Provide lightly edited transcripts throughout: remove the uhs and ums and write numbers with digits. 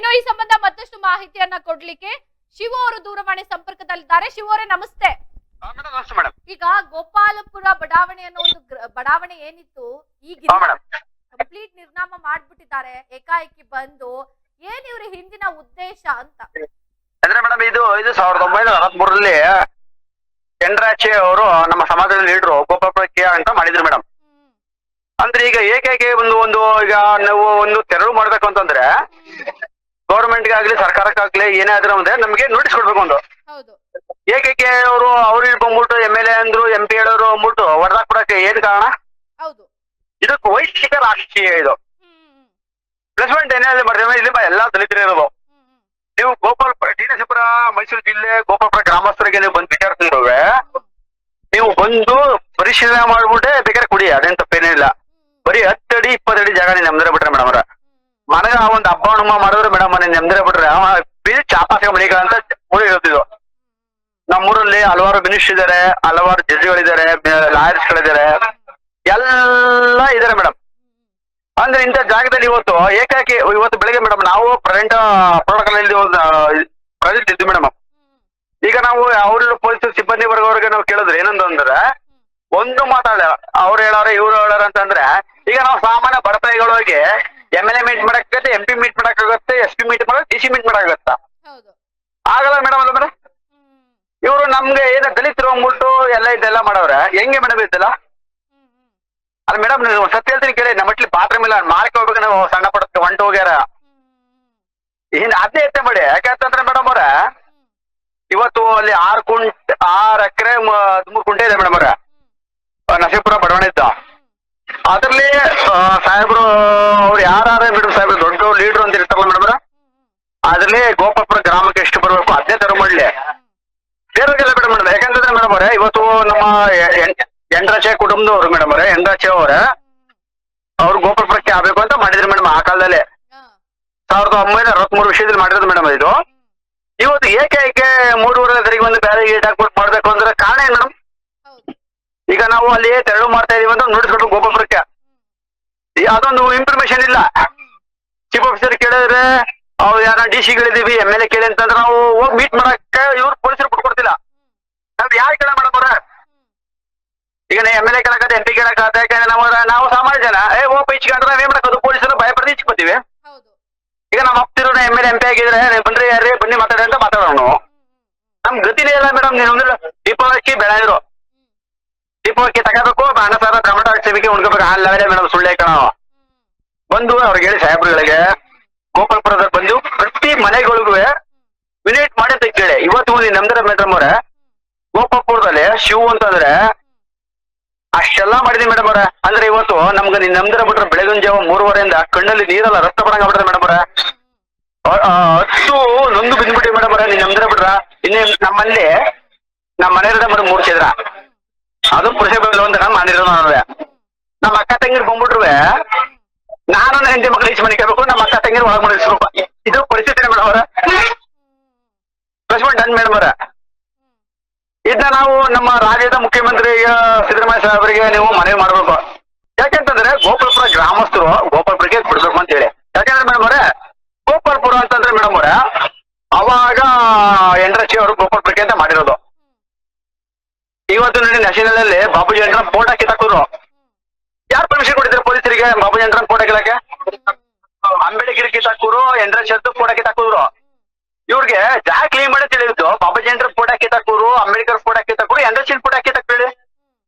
ಇನ್ನು ಈ ಸಂಬಂಧ ಮತ್ತಷ್ಟು ಮಾಹಿತಿಯನ್ನ ಕೊಡ್ಲಿಕ್ಕೆ ಶಿವು ಅವರು ದೂರವಾಣಿ ಸಂಪರ್ಕದಲ್ಲಿದ್ದಾರೆ. ಶಿವು ಅವರೇ ನಮಸ್ತೆ. ಈಗ ಗೋಪಾಲಪುರ ಬಡಾವಣೆ ಅನ್ನೋ ಒಂದು ಬಡಾವಣೆ ಏನಿತ್ತು ಈಗ ಕಂಪ್ಲೀಟ್ ನಿರ್ನಾಮ ಮಾಡ್ಬಿಟ್ಟಿದ್ದಾರೆ ಏಕಾಏಕಿ ಬಂದು. ಏನ್ ಇವ್ರ ಹಿಂದಿನ ಉದ್ದೇಶ ಅಂತ ಅಂದ್ರೆ ಮೇಡಮ್ ಇದು 1963ರಲ್ಲಿ ಚಂದ್ರಾಚೆ ಅವರು ನಮ್ಮ ಸಮಾಜದ ಲೀಡರು ಗೋಪಾಲಪುರಕ್ಕೆ ಅಂತ ಮಾಡಿದ್ರು ಮೇಡಮ್. ಅಂದ್ರೆ ಈಗ ಏಕೈಕೆ ಒಂದು ಈಗ ನಾವು ಒಂದು ತೆರವು ಮಾಡ್ಬೇಕು ಅಂತಂದ್ರೆ ಗೌರ್ಮೆಂಟ್ಗೆ ಆಗ್ಲಿ ಸರ್ಕಾರಕ್ಕಾಗ್ಲಿ ಏನೇ ಆದ್ರೂ ಅಂದ್ರೆ ನಮ್ಗೆ ನೋಟಿಸ್ ಕೊಡ್ಬೇಕು. ಒಂದು ಏಕೈಕೆ ಅವ್ರು ಬಂದ್ಬಿಟ್ಟು MLA ಅಂದ್ರು MP ಹೇಳೋರು ಅಂದ್ಬಿಟ್ಟು ಹೊಡೆದಾಕ್ ಕೊಡಕ್ಕೆ ಏನ್ ಕಾರಣ? ಇದಕ್ಕೆ ವೈಯಕ್ತಿಕ ರಾಜಕೀಯ ಇದು. ಪ್ಲಸ್ ಪಾಯಿಂಟ್ ಏನಾದ್ರು ಮಾಡ್ತೇವೆ ಇಲ್ಲಿ ಎಲ್ಲಾ ದಲಿತರು ಇರೋದು. ನೀವು ಗೋಪಾಲಪುರ ಟಿ.ನರಸೀಪುರ ಮೈಸೂರು ಜಿಲ್ಲೆ ಗೋಪಾಲಪುರ ಗ್ರಾಮಸ್ಥರಿಗೆ ನೀವು ಬಂದು ವಿಚಾರಿಸಿದ್ರೆ ನೀವು ಬಂದು ಪರಿಶೀಲನೆ ಮಾಡ್ಬಿಟ್ಟೆ ಬೇಕಾದ್ರೆ ಕುಡಿ, ಅದೇನ್ ತಪ್ಪೇನಿಲ್ಲ. ಬರೀ 10 ಅಡಿ 20 ಅಡಿ ಜಾಗ ನೆಮ್ಮದ್ರೆ ಬಿಟ್ರೆ ಮೇಡಮ್ ಅವ್ರ ಮನೆಗ ಒಂದ್ ಹಬ್ಬ ಹಣ್ಣುಮ ಮಾಡಿದ್ರೆ ಮೇಡಮ್ ಮನೆ ನೆಮ್ಮದ್ರೆ ಬಿಟ್ರೆ ಬೀದಿ ಚಾಪಾಸಿಗೆ ಮನೆಗಳಂತ ಊರು ಹೇಳ್ತಿದ್ವು. ನಮ್ಮೂರಲ್ಲಿ ಹಲವಾರು ಮಿನಿಸ್ಟರ್ ಇದಾರೆ, ಹಲವಾರು ಜಡ್ಜಿಗಳಿದ್ದಾರೆ, ಲಾಯರ್ಸ್ ಗಳಿದ್ದಾರೆ, ಎಲ್ಲ ಇದಾರೆ ಮೇಡಮ್. ಅಂದ್ರೆ ಇಂಥ ಜಾಗದಲ್ಲಿ ಇವತ್ತು ಏಕಾಏಕಿ ಇವತ್ತು ಬೆಳಿಗ್ಗೆ ಮೇಡಮ್ ನಾವು ಪ್ರೆಸೆಂಟ್ ಪ್ರೋಟೋಕಾಲ್ ಇದ್ವಿ ಮೇಡಮ್. ಈಗ ನಾವು ಅವ್ರ ಪೊಲೀಸ್ ಸಿಬ್ಬಂದಿ ವರ್ಗವ್ರಿಗೆ ನಾವು ಕೇಳಿದ್ರೆ ಏನಂದ್ರೆ ಒಂದು ಮಾತಾಡ ಅವ್ರು ಹೇಳಾರ ಇವ್ರು ಹೇಳಾರ ಅಂತಂದ್ರೆ ಈಗ ನಾವು ಸಾಮಾನ್ಯ ಬಡಪಾಯಿಗಳಿಗೆ MLA ಮೀಟ್ ಮಾಡಕ್ಕಾಗತ್ತೆ, MP ಮೀಟ್ ಮಾಡಕ್ಕಾಗತ್ತೆ, SP ಮೀಟ್ ಮಾಡಕ್ DC ಮೀಟ್ ಮಾಡಕ್ಕಾಗತ್ತ? ಆಗಲ್ಲ ಮೇಡಮ್. ಅಲ್ಲ ಮೇಡಮ್ ಇವ್ರು ನಮ್ಗೆ ಏನ ದಲಿತರು ಅಂದ್ಬಿಟ್ಟು ಎಲ್ಲ ಇದೆಲ್ಲ ಮಾಡವ್ರೆ ಹೆಂಗೆ ಮೇಡಮ್ ಇದ್ದಲ್ಲ? ಅಲ್ಲ ಮೇಡಮ್ ನೀವು ಸತ್ಯ ಹೇಳ್ತೀನಿ ಕೇಳಿ, ನಮ್ಮ ಮಟ್ಲಿ ಬಾತ್ರೂಮ್ ಇಲ್ಲ ಮಾರ್ಕ್ ಹೋಗ್ಬೇಕು, ನಾವು ಸಣ್ಣ ಪಡಕ್ಕೆ ಹೊಂಟು ಹೋಗ್ಯಾರ ಹಿಂದೆ ಅದೇ ಎತ್ತೆ ಮಾಡಿ. ಯಾಕಂತಂದ್ರೆ ಮೇಡಮ್ ಅವ್ರ ಇವತ್ತು ಅಲ್ಲಿ 6 ಎಕರೆ 13 ಕುಂಟೆ ಇದೆ ಮೇಡಮ್ ಅವ್ರ ನರಸೀಪುರ ಬಡಾವಣೆ ಇದ್ದ. ಅದ್ರಲ್ಲಿ ಸಾಹೇಬ್ರು ಅವ್ರು ಯಾರು ಬಿಡ್ರು ಸಾಹೇಬ್ರು ದೊಡ್ಡ ಲೀಡ್ರು ಅಂತ ಇರ್ತಾರಲ್ಲ ಮೇಡಮ್ ಅವ್ರ, ಅದ್ರಲ್ಲಿ ಗೋಪಾಲಪುರ ಗ್ರಾಮಕ್ಕೆ ಎಷ್ಟು ಬರ್ಬೇಕು ಅದೇ ತರ ಮಾಡ್ಲಿ ಸೇರೋದಿಲ್ಲ ಮೇಡಮ್. ಯಾಕಂತಂದ್ರೆ ಮೇಡಮ್ ಅವ್ರೆ ಇವತ್ತು ನಮ್ಮ ಎಂಡ್ರಾಚೆ ಕುಟುಂಬದವ್ರು ಮೇಡಮ್ ಅವ್ರೆ, ಎಂಡ್ರಾಚೆ ಅವ್ರು ಗೋಪಾಲಪುರಕ್ಕೆ ಆಗ್ಬೇಕು ಅಂತ ಮಾಡಿದ್ರು ಮೇಡಮ್ ಆ ಕಾಲದಲ್ಲಿ 1963 ವಿಷಯದಲ್ಲಿ ಮಾಡಿರೋದು ಮೇಡಮ್. ಇದು ಇವತ್ತು ಏಕೈಕೆ 3 ತಾರೀಕು ಒಂದು ಬೇರೆ ಗೇಟ್ ಹಾಕ್ಬಿಟ್ಟು ಮಾಡ್ಬೇಕು ಅಂದ್ರೆ ಕಾರಣ ಏನ್ ಮೇಡಮ್? ಈಗ ನಾವು ಅಲ್ಲಿ ತೆರಳು ಮಾಡ್ತಾ ಇದೀವಿ ಅಂತ ನೋಡಿಸ್ಕೊಟ್ಟು ಗೋಪಾಲಪುರಕ್ಕೆ ಅದೊಂದು ಇನ್ಫಾರ್ಮೇಶನ್ ಇಲ್ಲ. ಚೀಫ್ ಆಫೀಸರ್ ಕೇಳಿದ್ರೆ ಅವ್ರು ಯಾರ DC ಗಳಿದೀವಿ MLA ಕೇಳಿ ಅಂತಂದ್ರೆ ನಾವು ಹೋಗಿ ಮೀಟ್ ಮಾಡಕ್ಕೆ ಇವ್ರು ಪೊಲೀಸರು ಬಿಟ್ಕೊಡ್ತಿಲ್ಲ. ನಾವ್ ಯಾರು ಕೇಳ ಮೇಡಮ್ ಅವ್ರ? ಈಗ MLA ಕೇಳಕತ್ತೆ, MP ಕೇಳಕತ್ತೆ, ಯಾಕಂದ್ರೆ ನಾವು ಸಾಮಾನ್ಯ ಜನ ಹೋಗಿ ಇಚ್ಕೊಂಡ್ರೆ ಏನ್ ಮಾಡಕೋದು ಪೊಲೀಸರು ಭಯ ಪಡೆದು ಇಚ್ಕೋತೀವಿ. ಈಗ ನಮ್ಮ ಅಪ್ತಿರೋ MLA MP ಆಗಿದ್ರೆ ಬನ್ರಿ ಯಾರೇ ಬನ್ನಿ ಮಾತಾಡಿ ಅಂತ ಮಾತಾಡೋಣ. ನಮ್ ಗತಿನೇ ಇಲ್ಲ ಮೇಡಮ್. ನೀನು ದೀಪಾವಳಿ ಬೆಳೆದ್ರು ದೀಪಾವಳಿ ತಗೋಬೇಕು, ಅನ್ನ ಸಾರ ಟೊಮೆಟೊ ಸೇವಿಗೆ ಉಣ್ಕೋಬೇಕು ಆ ಲೆವೆಲೇ ಮೇಡಮ್. ಸುಳ್ಳೆ ಕಣ ಬಂದು ಅವ್ರಿಗೆ ಹೇಳಿ ಸಾಹೇಬ್ರುಗಳಿಗೆ ಗೋಪಾಲಪುರದಲ್ಲಿ ಬಂದು ಪ್ರತಿ ಮನೆಗಳಿಗೂ ವಿಸಿಟ್ ಮಾಡಿ ಅಂತ ಕೇಳಿ. ಇವತ್ತು ನಮ್ದ್ರ ಮೇಡಮ್ ಅವ್ರೆ ಗೋಪಾಲಪುರದಲ್ಲಿ ಶಿವು ಅಂತಂದ್ರೆ ಅಷ್ಟೆಲ್ಲಾ ಮಾಡಿದ್ವಿ ಮೇಡಮ್ ಅವ್ರ. ಅಂದ್ರೆ ಇವತ್ತು ನಮ್ಗೆ ನೀನ್ ನಮ್ದ್ರ ಬಿಟ್ರೆ ಬೆಳಗಿನ ಜಾವ 3:30 ಕಣ್ಣಲ್ಲಿ ನೀರೆಲ್ಲ ರಕ್ತ ಬರಂಗ ಬಿಡ್ರೆ ಮೇಡಮ್ ಅವ್ರ. ಅಷ್ಟು ನೊಂದು ಬಿದ್ಬಿಟ್ಟಿವಿ ಮೇಡಮ್ ಅವ್ರ. ನೀನ್ ನಮ್ದ್ರ ಬಿಟ್ರ ಇನ್ನೇ ನಮ್ಮಲ್ಲಿ ನಮ್ಮ ಮನೆಯವರ ಮೇಡಮ್ ಮೂರ್ಸಿದ್ರ ಅದು ಪುರುಷ ಒಂದು ಮಾಡಿರೋ ನಮ್ಮ ಅಕ್ಕ ತಂಗಿರ್ ಬಂದ್ಬಿಟ್ರುವೆ ನಾನು ನನ್ನ ಹೆಂಡತಿ ಮಕ್ಳು ಈಚೆ ಮನಿಕಬೇಕು, ನಮ್ಮ ಅಕ್ಕ ತಂಗಿರ್ ಒಳಗ್ ಮಾಡಿಸ್ಬೇಕು. ಇದು ಪರಿಸ್ಥಿತಿ ಮೇಡಮ್ ಅವ್ರ. ಪ್ಲಸ್ ಡನ್ ಮೇಡಮ್ ಅವ್ರ. ಇದನ್ನ ನಾವು ನಮ್ಮ ರಾಜ್ಯದ ಮುಖ್ಯಮಂತ್ರಿ ಸಿದ್ದರಾಮಯ್ಯ ಸಾಹೇಬರಿಗೆ ನೀವು ಮನವಿ ಮಾಡ್ಬೇಕು. ಯಾಕೆಂತಂದ್ರೆ ಗೋಪಾಲಪುರ ಗ್ರಾಮಸ್ಥರು ಗೋಪಾಲಪುರಕ್ಕೆ ಬಿಡ್ಬೇಕು ಅಂತ ಹೇಳಿ. ಯಾಕಂದ್ರೆ ಮೇಡಮ್ ಅವ್ರೆ ಗೋಪಾಲಪುರ ಅಂತಂದ್ರೆ ಮೇಡಮ್ ಅವ್ರೆ ಅವಾಗ ಎಂಡ್ರಾಚೆ ಅವರು ಗೋಪಾಲಪುರಕ್ಕೆ ಅಂತ ಮಾಡಿರೋದು. ಇವತ್ತು ನೋಡಿ ನ್ಯಾಷನಲ್ ಅಲ್ಲಿ ಬಾಬು ಜಯಂತ್ರ ಫೋಟೋ ಕಿತ್ತಾಕಿದ್ರು. ಯಾರು ಪರ್ಮಿಷನ್ ಕೊಟ್ಟಿದ್ರು ಪೊಲೀಸರಿಗೆ ಬಾಬು ಜಯಂತ್ರ ಫೋಟೋ ಕಿತ್ತಾಕೆ? ಅಂಬೇಡ್ಕರ್ ಕಿತ್ತಾಕೂರು, ಎಂಡ್ರಾಚೆ ಫೋಟೋ ಕಿತ್ತಾಕಿದ್ರು. ಇವ್ರಿಗೆ ಜಾಗ ಕ್ಲೀನ್ ಮಾಡಿ ತಿಳಿದಿದ್ದು ಬಾಬಾ ಜಯಂತ್ರ ಫೋಟೋ ಕಿತ್ತಾಕೂರು, ಅಂಬೇಡ್ಕರ್ ಫೋಟೋ ಕಿತ್ತಾಕೂರು, ಎಂಡ್ರಾಚೆ ಫೋಟೋ ಕಿತ್ತಾಕ್ಬೇಡಿ.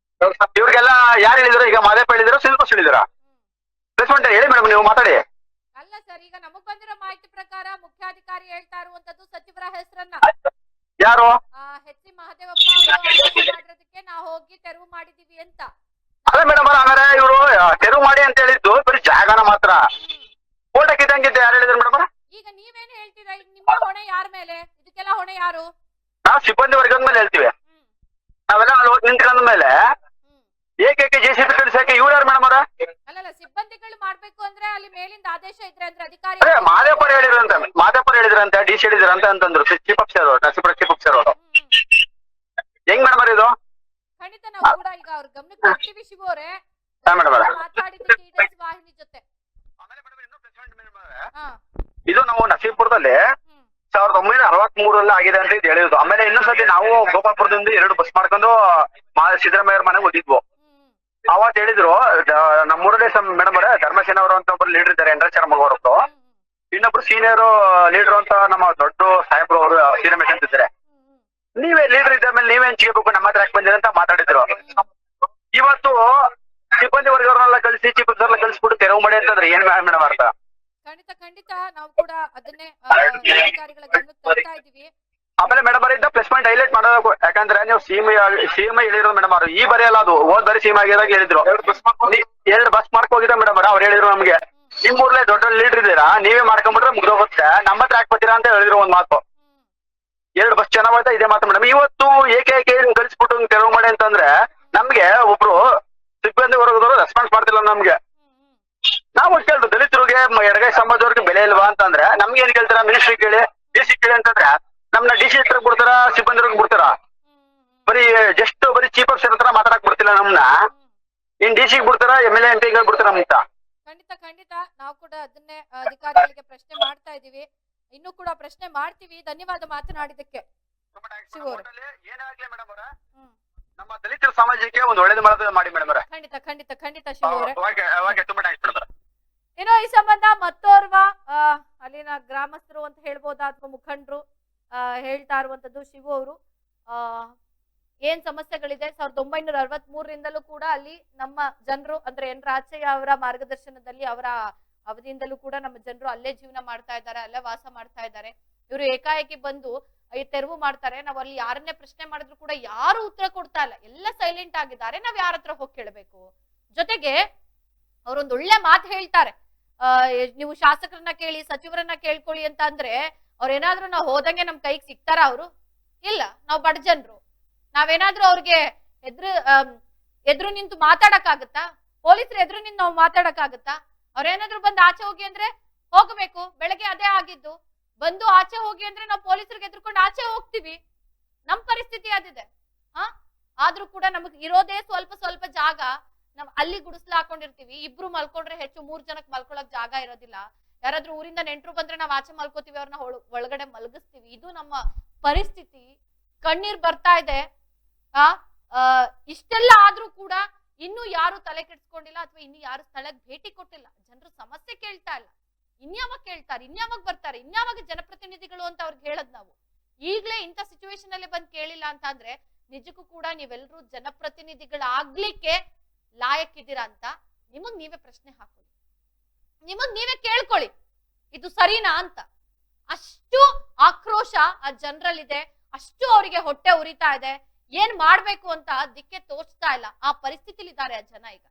ಇವ್ರಿಗೆಲ್ಲ ಯಾರು ಹೇಳಿದ್ರು? ಈಗ ಮಾದೇಪ್ಪ ಹೇಳಿದ್ರು, ಸಿಲ್ಕೋಸ್ ಹೇಳಿದ್ರ? ಪ್ಲೇಸ್ಮೆಂಟ್ ಹೇಳಿ ಮೇಡಮ್ ನೀವು ಮಾತಾಡಿ. ಅಲ್ಲ ಸರ್, ಈಗ ನಮಗ್ ಬಂದಿರೋ ಮಾಹಿತಿ ಪ್ರಕಾರ ಮುಖ್ಯಾಧಿಕಾರಿ ಹೇಳ್ತಾ ಇರುವಂತದ್ದು ಸಚಿವರ ಹೆಸರನ್ನ ಯಾರು HC ಮಹದೇವಪ್ಪ ಮಾಡೋದಕ್ಕೆ ನಾವು ಹೋಗಿ ತೆರವು ಮಾಡಿದೀವಿ ಅಂತ. ಅದೇ ಮೇಡಮ್ ಹಂಗಾರೆ ಇವರು ತೆರವು ಮಾಡಿ ಅಂತ ಹೇಳಿದ್ದು ಬರೀ ಜಾಗನ ಮಾತ್ರ. ಫೋಟೋ ಕಿತ್ತಂಗಿದ್ದು ಯಾರು ಹೇಳಿದ್ರು ಮೇಡಮ್? ಈಗ ನೀವೇನು ಹೇಳ್ತೀರಾ? ಈಗ ನಿಮ್ಮ ಹೊಣೆ ಯಾರ ಮೇಲೆ? ಇದಕ್ಕೆಲ್ಲ ಹೊಣೆ ಯಾರು? ನಾವು ಸಿಬ್ಬಂದಿ ವರ್ಗದ ಮೇಲೆ ಹೇಳ್ತೀವಿ. ನಾವೆಲ್ಲ ಅಲ್ಲಿ ಹೋಗಿ ನಿಂತ್ಕೊಂಡ ಮೇಲೆ ಏಕೈಕೆ JCB ಕಳಿಸಕ್ಕೆ ಇವ್ರು ಯಾರು ಮೇಡಮ್ ಅವ್ರ? ಅಲ್ಲಲ್ಲ, ಸಿಬ್ಬಂದಿಗಳು ಮಾಡ್ಬೇಕು ಅಂದ್ರೆ ಅಲ್ಲಿ ಮೇಲಿಂದ ಆದೇಶ ಇದ್ರೆ ಅಂದ್ರೆ ಅಧಿಕಾರಿ ಮಾದೇಪುರ ಹೇಳಿದ್ರಂತೆ DC ಹೇಳಿದ್ರಂತ ಅಂತಂದ್ರು chief officer Narasipura chief officer ಅವರು. ಹೆಂಗ್ ಮೇಡಮ್ ಇದು? ಖಂಡಿತ ನಾವು ಕೂಡ ಈಗ ಅವ್ರ ಗಮನಕ್ಕೆ ತರ್ತೀವಿ ಶಿವು ಅವರೇ. ಮಾತಾಡಿದ್ವಿ TDS ವಾಹಿನಿ ಜೊತೆ. ಇದು ನಾವು ನರಸೀಪುರದ ಗೋಪಾಪುರದಲ್ಲಿ 1963 ಆಗಿದೆ ಅಂತ ಇದು ಹೇಳಿದ್ರು. ಆಮೇಲೆ ಇನ್ನೊಂದ್ಸತಿ ನಾವು ಗೋಪಾಪುರದಿಂದ 2 ಬಸ್ ಮಾಡ್ಕೊಂಡು ಸಿದ್ದರಾಮಯ್ಯ ಮನೆಗೆ ಹೋಗಿದ್ವು. ಅವತ್ ಹೇಳಿದ್ರು ನಮ್ಮೂರಲ್ಲಿ ಮೇಡಮ್ ಅವರೇ ಧರ್ಮಸೇನ ಅವರು ಅಂತ ಒಬ್ರು ಲೀಡರ್ ಇದ್ದಾರೆ, ಎಂಡ್ರಾಚಾರ ಮಗವರದ್ದು. ಇನ್ನೊಬ್ರು ಸೀನಿಯರ್ ಲೀಡರ್ ಅಂತ ನಮ್ಮ ದೊಡ್ಡ ಸಾಹೇಬ್ರು ಅವರು ಶ್ರೀರಮೇಶ್ ಅಂತ ಇದ್ದಾರೆ. ನೀವೇ ಲೀಡರ್ ಇದ್ದ ಮೇಲೆ ನೀವೇ ಹಂಚಿಗೆಬೇಕು, ನಮ್ಮ ಹತ್ರ ಯಾಕೆ ಬಂದಿರ ಅಂತ ಮಾತಾಡಿದ್ರು. ಇವತ್ತು ಸಿಬ್ಬಂದಿ ವರ್ಗವ್ರನ್ನೆಲ್ಲ ಕಳಿಸಿ ಚೀಫ್ ಆಫೀಸರ್ನ ಕಳಿಸ್ಬಿಟ್ಟು ತೆರವು ಮಾಡಿ ಅಂತಂದ್ರೆ ಏನ್ ಮೇಡಮ್ ಅರ್ಥ? ಖಂಡಿತ ನಾವು ಕೂಡ ಅದನ್ನೇ ಅಧಿಕಾರಿಗಳ ಗಮನಕ್ಕೆ ತರ್ತಾ ಇದೀವಿ. ಆಮೇಲೆ ಮೇಡಮ್ ಅವ್ರ ಇದ್ದ ಪ್ಲಸ್ ಪಾಯಿಂಟ್ ಹೈಲೈಟ್ ಮಾಡೋದು, ಯಾಕಂದ್ರೆ ನೀವು ಸಿಎಂ ಹೇಳಿರೋದು ಮೇಡಮ್ ಅವರು, ಈ ಬರೆಯಲ್ಲ ಅದು ಹೋದ್ ಬಾರಿ ಸಿಎಂ ಆಗಿದಾಗ ಹೇಳಿದ್ರು 2 ಬಸ್ ಮಾಡ್ಕೋಗಿದ್ರೆ ಮೇಡಮ್ ಅವ್ರು ಹೇಳಿದ್ರು ನಮ್ಗೆ, ನಿಮ್ ಊರ್ಲೆ ದೊಡ್ಡ ಲೀಡರ್ ಇದ್ದೀರಾ, ನೀವೇ ಮಾಡ್ಕೊಂಡ್ಬಿಟ್ರೆ ಮುಗ್ದೋಗುತ್ತೆ, ನಮ್ಮ ಹತ್ರ ಯಾಕೆ ಬರ್ತೀರಾ ಅಂತ ಹೇಳಿದ್ರು ಒಂದ್ ಮಾತು. 2 ಬಸ್ ಚೆನ್ನಾಗೋಯ್ತಾ ಇದೇ ಮಾತು ಮೇಡಮ್. ಇವತ್ತು ಏಕೆ ಕಳಿಸ್ಬಿಟ್ಟು ತೆರವು ಮಾಡಿ ಅಂತಂದ್ರೆ ನಮ್ಗೆ ಒಬ್ರು ಸಿಬ್ಬಂದಿ ವರ್ಗದವರು ರೆಸ್ಪಾನ್ಸ್ ಮಾಡ್ತಿಲ್ಲ ನಮ್ಗೆ. ನಾವು ಕೇಳ್ದು ದಲಿತರಿಗೆ ಎಡಗೈ ಸಮಾಜದವ್ರಿಗೆ ಬೆಲೆ ಇಲ್ವಾ ಅಂತಂದ್ರೆ ನಮ್ಗೆ ಏನ್ ಕೇಳ್ತಾರ, ಮಿನಿಸ್ಟ್ರಿ ಕೇಳಿ ಡಿ.ಸಿ ಕೇಳಿ ಅಂತಂದ್ರೆ ನಮ್ನ ಡಿ.ಸಿ ಹತ್ರ ಬಿಡ್ತಾರ, ಸಿಬ್ಬಂದಿವ್ರಿಗೆ ಬಿಡ್ತಾರ, ಬರೀ ಬರೀ ಚೀಫ್ ಆಫೀಸರ್ ಹತ್ರ ಮಾತಾಡಕ್ ಬಿಡ್ತಿಲ್ಲ ನಮ್ನ. ಇನ್ ಡಿ.ಸಿ ಬಿಡ್ತಾರ, MLA MP ಬಿಡ್ತಾರ ಅಂತ. ಖಂಡಿತ ನಾವು ಕೂಡ ಅದನ್ನೇ ಅಧಿಕಾರಿಗಳಿಗೆ ಪ್ರಶ್ನೆ ಮಾಡ್ತಾ ಇದೀವಿ, ಇನ್ನೂ ಕೂಡ ಪ್ರಶ್ನೆ ಮಾಡ್ತೀವಿ. ಧನ್ಯವಾದ ಮಾತನಾಡಿದಕ್ಕೆ ಶಿವ ಅವರೇ. ಏನಾಗ್ಲಿ ಮೇಡಮ್ ಅವರ, ನಮ್ಮ ದಲಿತರ ಸಮಾಜಕ್ಕೆ ಒಂದು ಒಳ್ಳೇದು ಮಾಡೋದು ಮಾಡಿ ಮೇಡಮ್ ಅವರ. ಖಂಡಿತ ಶಿವ ಅವರೇ. ತುಂಬಾ ಥ್ಯಾಂಕ್ಸ್ ಮೇಡಮ್ ಅವರ. ಏನೋ ಈ ಸಂಬಂಧ ಮತ್ತೋರ್ವ ಅಲ್ಲಿನ ಗ್ರಾಮಸ್ಥರು ಅಂತ ಹೇಳ್ಬೋದಾ ಅಥವಾ ಮುಖಂಡರು ಹೇಳ್ತಾ ಇರುವಂತದ್ದು, ಶಿವು ಅವರು ಏನ್ ಸಮಸ್ಯೆಗಳಿದೆ 1963ರಿಂದಲೂ ಕೂಡ ಅಲ್ಲಿ ನಮ್ಮ ಜನರು ಅಂದ್ರೆ ಎನ್ ರಾಚಯ್ಯ ಅವರ ಮಾರ್ಗದರ್ಶನದಲ್ಲಿ ಅವರ ಅವಧಿಯಿಂದಲೂ ಕೂಡ ನಮ್ಮ ಜನರು ಅಲ್ಲೇ ಜೀವನ ಮಾಡ್ತಾ ಇದ್ದಾರೆ, ಅಲ್ಲೇ ವಾಸ ಮಾಡ್ತಾ ಇದ್ದಾರೆ. ಇವರು ಏಕಾಏಕಿ ಬಂದು ತೆರವು ಮಾಡ್ತಾರೆ. ನಾವ್ ಅಲ್ಲಿ ಯಾರನ್ನೇ ಪ್ರಶ್ನೆ ಮಾಡಿದ್ರು ಕೂಡ ಯಾರು ಉತ್ತರ ಕೊಡ್ತಾ ಇಲ್ಲ, ಎಲ್ಲ ಸೈಲೆಂಟ್ ಆಗಿದ್ದಾರೆ. ನಾವ್ ಯಾರ ಹತ್ರ ಹೋಗಿ ಕೇಳಬೇಕು? ಜೊತೆಗೆ ಅವರೊಂದು ಒಳ್ಳೆ ಮಾತು ಹೇಳ್ತಾರೆ, ನೀವು ಶಾಸಕರನ್ನ ಕೇಳಿ ಸಚಿವರನ್ನ ಕೇಳ್ಕೊಳ್ಳಿ ಅಂತ ಅಂದ್ರೆ ಅವ್ರೇನಾದ್ರೂ ನಾವು ಹೋದಂಗೆ ನಮ್ ಕೈಗೆ ಸಿಗ್ತಾರ? ಅವರು ಇಲ್ಲ. ನಾವು ಬಡ ಜನರು, ನಾವೇನಾದ್ರೂ ಅವ್ರಿಗೆ ಎದುರು ನಿಂತು ಮಾತಾಡಕ್ಕಾಗತ್ತಾ? ಪೊಲೀಸರು ಎದುರು ನಿಂತು ನಾವು ಮಾತಾಡಕ್ಕಾಗತ್ತಾ? ಅವ್ರೇನಾದ್ರು ಬಂದು ಆಚೆ ಹೋಗಿ ಅಂದ್ರೆ ಹೋಗ್ಬೇಕು. ಬೆಳಗ್ಗೆ ಅದೇ ಆಗಿದ್ದು, ಬಂದು ಆಚೆ ಹೋಗಿ ಅಂದ್ರೆ ನಾವು ಪೊಲೀಸರಿಗೆ ಎದುರ್ಕೊಂಡು ಆಚೆ ಹೋಗ್ತೀವಿ. ನಮ್ ಪರಿಸ್ಥಿತಿ ಅದಿದೆ. ಆದ್ರೂ ಕೂಡ ನಮಗ್ ಇರೋದೇ ಸ್ವಲ್ಪ ಜಾಗ, ನಾವ್ ಅಲ್ಲಿ ಗುಡಿಸ್ಲು ಹಾಕೊಂಡಿರ್ತೀವಿ. ಇಬ್ರು ಮಲ್ಕೊಂಡ್ರೆ ಹೆಚ್ಚು, 3 ಜನಕ್ಕೆ ಮಲ್ಕೊಳಕ್ ಜಾಗ ಇರೋದಿಲ್ಲ. ಯಾರಾದ್ರೂ ಊರಿಂದ ನೆಂಟ್ರು ಬಂದ್ರೆ ನಾವ್ ಆಚೆ ಮಲ್ಕೋತೀವಿ, ಅವ್ರನ್ನ ಒಳಗಡೆ ಮಲಗಿಸ್ತೀವಿ. ಇದು ನಮ್ಮ ಪರಿಸ್ಥಿತಿ. ಕಣ್ಣೀರ್ ಬರ್ತಾ ಇದೆ. ಇಷ್ಟೆಲ್ಲ ಆದ್ರೂ ಕೂಡ ಇನ್ನು ಯಾರು ತಲೆ ಕೆಡ್ಸ್ಕೊಂಡಿಲ್ಲ, ಅಥವಾ ಇನ್ನು ಯಾರು ಸ್ಥಳಕ್ಕೆ ಭೇಟಿ ಕೊಟ್ಟಿಲ್ಲ. ಜನರು ಸಮಸ್ಯೆ ಕೇಳ್ತಾ ಇಲ್ಲ. ಇನ್ಯಾವಾಗ ಕೇಳ್ತಾರೆ, ಇನ್ಯಾವಾಗ ಬರ್ತಾರೆ, ಇನ್ಯಾವಾಗ ಜನಪ್ರತಿನಿಧಿಗಳು ಅಂತ ಅವ್ರಿಗೆ ಹೇಳದ್ ನಾವು. ಈಗ್ಲೇ ಇಂಥ ಸಿಚುವೇಶನ್ ಅಲ್ಲಿ ಬಂದ್ ಕೇಳಿಲ್ಲ ಅಂತ ಅಂದ್ರೆ ನಿಜಕ್ಕೂ ಕೂಡ ನೀವೆಲ್ಲರೂ ಜನಪ್ರತಿನಿಧಿಗಳಾಗ್ಲಿಕ್ಕೆ ಲಾಯಕ್ಕಿದ್ದೀರಾ ಅಂತ ನಿಮಗ್ ನೀವೇ ಪ್ರಶ್ನೆ ಹಾಕೊಳ್ಳಿ, ನಿಮಗ್ ನೀವೇ ಕೇಳ್ಕೊಳ್ಳಿ, ಇದು ಸರಿನಾ ಅಂತ. ಅಷ್ಟು ಆಕ್ರೋಶ ಆ ಜನರಲ್ಲಿದೆ, ಅಷ್ಟು ಅವರಿಗೆ ಹೊಟ್ಟೆ ಉರಿತಾ ಇದೆ. ಏನ್ ಮಾಡ್ಬೇಕು ಅಂತ ದಿಕ್ಕೆ ತೋಚ್ತಾ ಇಲ್ಲ. ಆ ಪರಿಸ್ಥಿತಿಲಿದ್ದಾರೆ ಆ ಜನ ಈಗ.